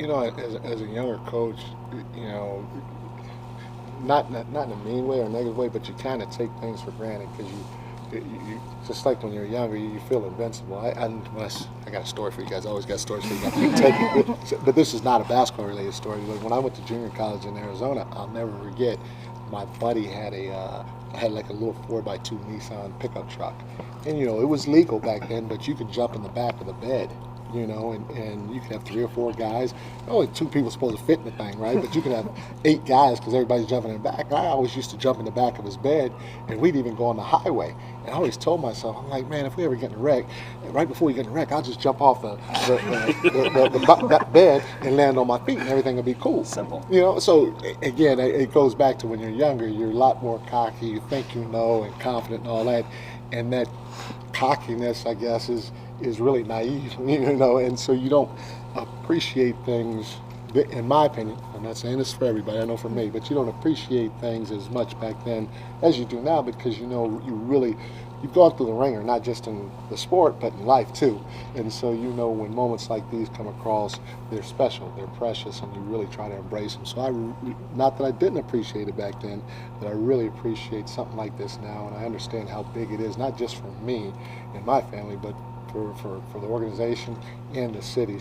as a younger coach, you know, not in a mean way or a negative way, but you kind of take things for granted because you just like when you're younger, you feel invincible. I got a story for you guys. I always got stories for you guys. But this is not a basketball related story. Like when I went to junior college in Arizona, I'll never forget. My buddy had had like a little 4x2 Nissan pickup truck, and it was legal back then, but you could jump in the back of the bed. And you could have 3 or 4 guys. Only 2 people supposed to fit in the thing, right? But you could have 8 guys because everybody's jumping in the back. And I always used to jump in the back of his bed, and we'd even go on the highway. And I always told myself, I'm like, man, if we ever get in a wreck, right before we get in a wreck, I'll just jump off the bed and land on my feet, and everything will be cool. Simple. So again, it goes back to when you're younger, you're a lot more cocky, you think you know, and confident and all that. And that cockiness, I guess, is really naive, and so you don't appreciate things, in my opinion. I'm not saying this for everybody, I know for me, but you don't appreciate things as much back then as you do now because you've gone through the ringer, not just in the sport, but in life too. And so when moments like these come across, they're special, they're precious, and you really try to embrace them. So not that I didn't appreciate it back then, but I really appreciate something like this now, and I understand how big it is, not just for me and my family, but for the organization and the city.